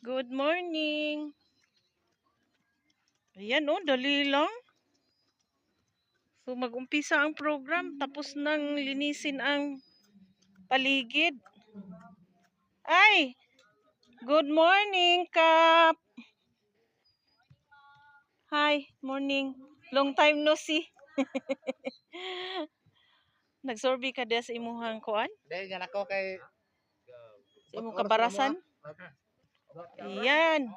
Good morning. Ayan oh, dali lang. So mag-umpisa ang program tapos nang linisin ang paligid. Ay, good morning, Kap. Hi, morning. Long time no see. Nagsorbi ka sa imuhang kuan? Dahil yan ako kay Sa imong kabarasan? Ayan.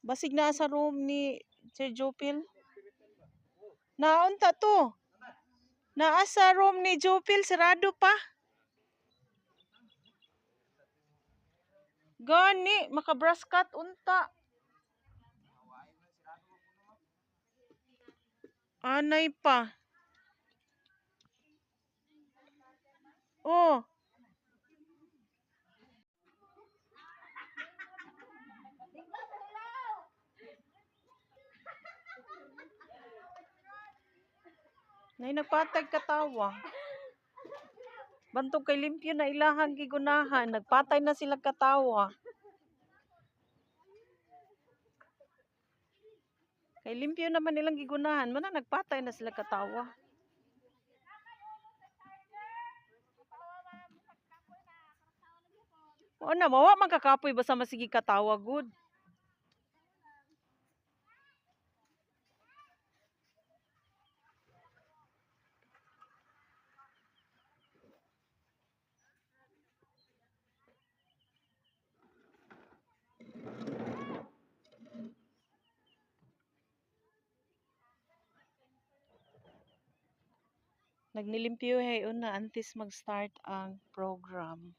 Basig na sa room ni Sir Jopil. Naunta to. Naa sa room ni Jopil, sirado pa. Gani, makabraskat unta. Anay pa. Oh. Nay nagpatag katawa. Bantog kay limpyo na ilahang gigunahan, nagpatay na sila katawa. Kay limpyo naman nilang gigunahan, mana nagpatay na sila katawa. O na, mawa man kakapoy basta masigi katawa good. Nagnilimpyo hay una antes mag-start ang program.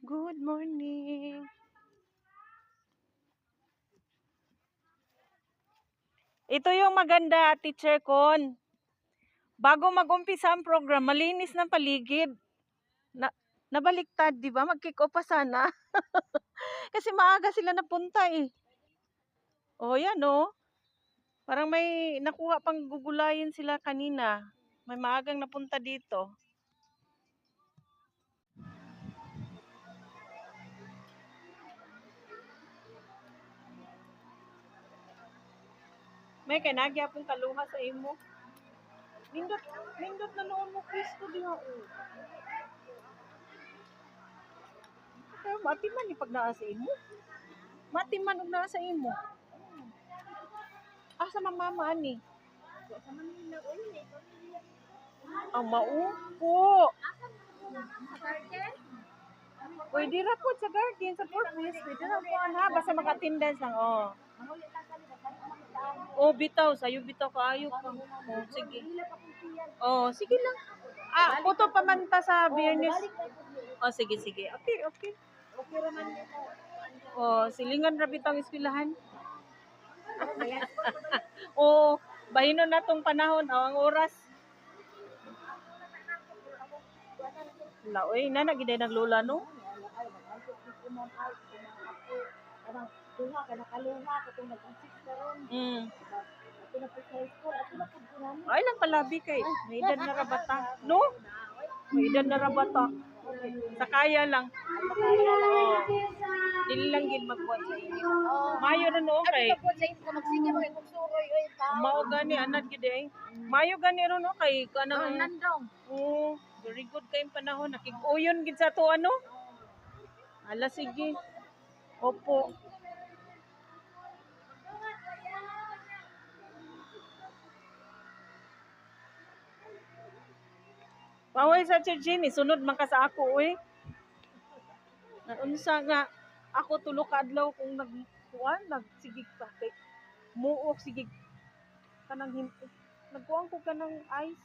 Good morning. Ito yung maganda, Teacher Con. Bago mag-umpisa ang program, malinis ng paligid. Nabaliktad, di ba? Mag-kick off pa sana. Kasi maaga sila napunta eh. Oh, yan oh. Parang may nakuha pang gugulayin sila kanina. May maagang napunta dito. May kanagya pong kaluha sa imo. Nindot na noon mo Kristo diha oh. Pero matiman ni pag naa sa imo. Matiman og naa sa imo. Asa mama ani? Sa Manila uli. Ang maupo. Pwede ra po sa garden, sa purpose. Pwede ra po ha, basta mag-attendance lang oh. Oh, bitaw, sayo bitaw kaayo ka. Oh, sige. Oh, sige lang. Ah, puto pamanta sa Biyernes. Oh, sige, sige. Okay, okay. Okay raman nito. Oh, silingan ra bitang eskwelahan. Oh, bahino na tong panahon, oh, ang oras. Laoy, na nagiday ng lola no? Ay lang palabi kay may edad na rabata. No? May edad na rabata. Sa kaya lang. Oh. Dili lang gid magbuhat sa inyo. Mayo na no kay. Mao gani anad gid ay. Mayo gani ron no kay kanang oh, very good kay panahon nakig-uyon gid sa to ano? Ala sige. Opo. Paway sa Chirgini, sunod man ka sa ako, uy. Unsa nga, ako tulo ka adlaw kung nagsigig pa. Kay, muok sigig. Kanang nagkuhan ko kanang ice.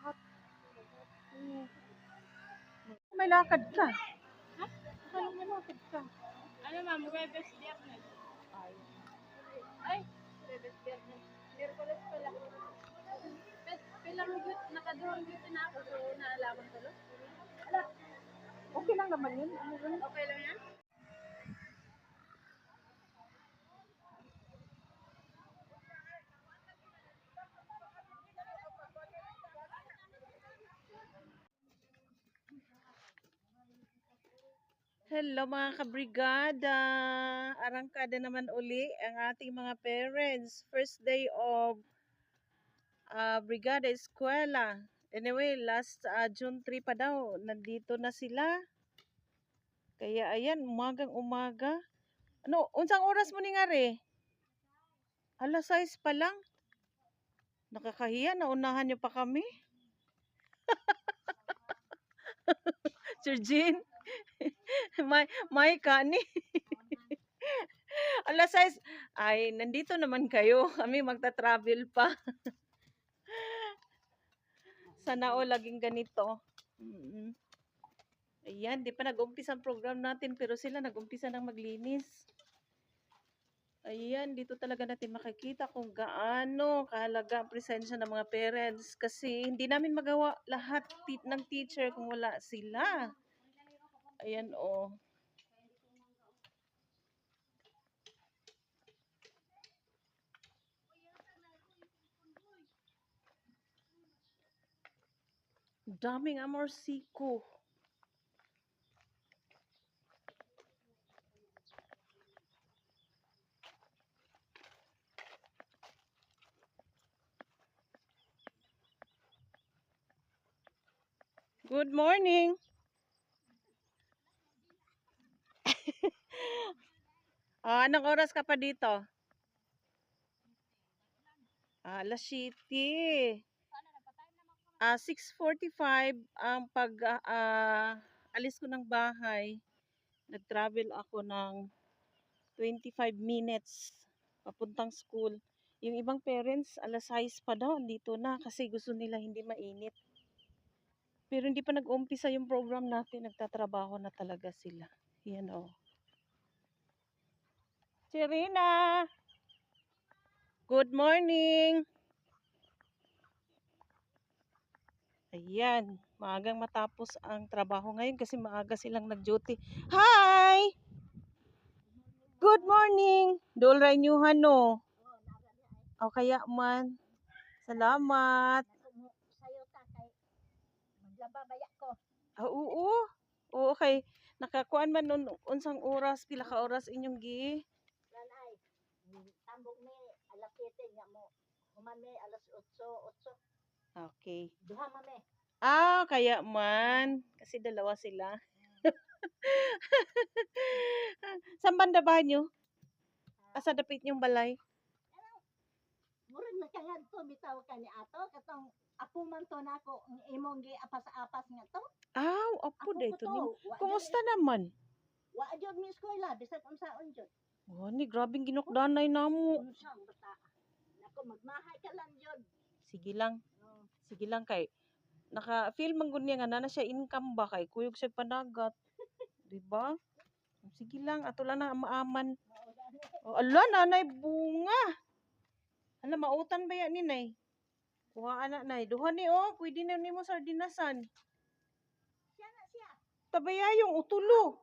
Hot. May lakad ka. Ha? May lakad ka. Ano ma'am, Webes Biyernes. Ay, Webes Biyernes. Miyerkules pala. Pilang yun, nakadurong yun na ako. So, naalaman ko lang. Okay lang naman yun. Okay lang yan? Hello mga kabrigada! Arangkada naman uli ang ating mga parents. First day of Brigada Eskwela. Anyway, last June 3 pa daw. Nandito na sila. Kaya ayan, umagang umaga. Ano, unsang oras mo ni nga re? Alas 6 pa lang. Nakakahiya, naunahan niyo pa kami. Sir Jean, may kani. Alas 6, ay nandito naman kayo. Kami magta-travel pa. Sana all laging ganito. Ayan, di pa nag-umpisa ang program natin pero sila nag-umpisa ng maglinis. Ayan, dito talaga natin makikita kung gaano kahalaga ang presensya ng mga parents kasi hindi namin magawa lahat ng teacher kung wala sila. Ayan oh. Daming amorsiko. Good morning. Anong oras ka pa dito? Alas 7. 6:45 ang pag alis ko ng bahay. Nag-travel ako ng 25 minutes papuntang school. Yung ibang parents, alas 6 pa daw, dito na kasi gusto nila hindi mainit. Pero hindi pa nag-umpisa yung program natin, nagtatrabaho na talaga sila. Yan o. Serena! Good morning! Ayan, maagang matapos ang trabaho ngayon kasi maaga silang nag-duty. Hi! Good morning! Dolray nyuhan no. O kaya man. Salamat. Sayo ta kay maglaba baya ko. Oo. Oo kay nakakuan man nun unsang oras pila ka oras inyong gi. Lanay. Tambok ni alas 7 nga mo. Human mi alas 8. Okay. Duha mami. Kaya man kasi dalawa sila. Saan banda ba nyo? Asa dapit yung balay? Murag nakagadto bitaw kani ato katong apo man to nako ang imong gi apas-apas nga to. Apo dito ni. Wa Kumusta naman? Wa jud mi eskwela bisag unsaon jud. Ni grabing ginukdanay namo. Unsang bata. Nako magmahay ka lang jud. Sige lang. Sige lang kay naka-feel man gud niya nga na siya income ba kay kuyog siya panagat. Di ba? Sige lang, ato lang na maaman. Ala, nanay bunga. Ala, mautan ba yan ni nay? Kuha anak nay. Duha ni pwede na nimo sardinasan. Siya na siya. Tabaya yung utulo.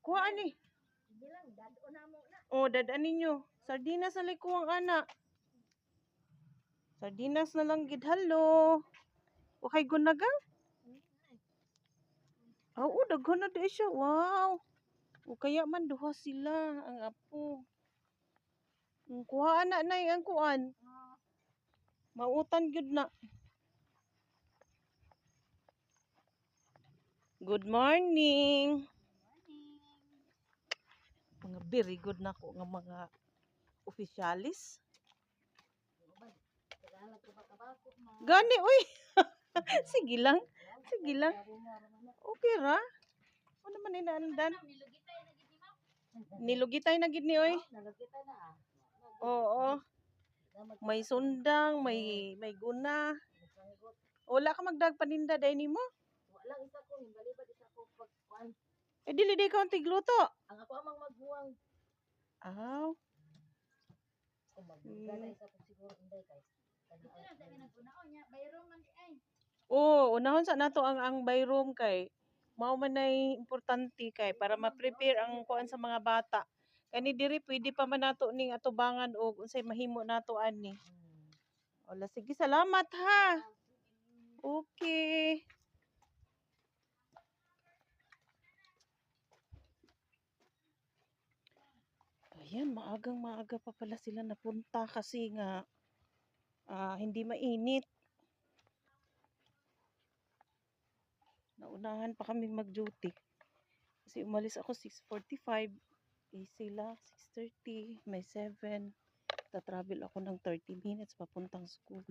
Kuha ani. Sige lang dado na mo na. Dadan ninyo. Sardinas na likuang anak. Sardinas na lang gid halo. Okay, gunagang? Daghan na di siya. Wow. Kaya man duha sila ang apo. Kuha anak nay ang kuan. Mautan gyud na. Good morning. Mga very good na ko nga mga opisyalis. Gani, uy. Sige lang. Sige lang. Okay ra. Ano man inaandan? Nilugitay na gid ni oy. Nalagita na Oo. May sundang, may guna. Wala ka magdag paninda dai nimo? Wala isa ko balibad isa ko pagkuan. Dili di ka tigluto. Ang ako amang magbuwang. Kung magbuwang isa ko siguro inday kay. Unahon sa nato ang bayroom kay mao man nay importante kay para ma-prepare ang kuan sa mga bata. Kani diri pwede pa man nato ning atubangan og unsay mahimo nato ani. Wala sige, salamat ha. Okay. maagang maaga pa pala sila napunta kasi nga hindi mainit. Naunahan pa kami mag-duty. Kasi umalis ako 6:45. Sila 6:30, may 7. Tatravel ako ng 30 minutes papuntang school.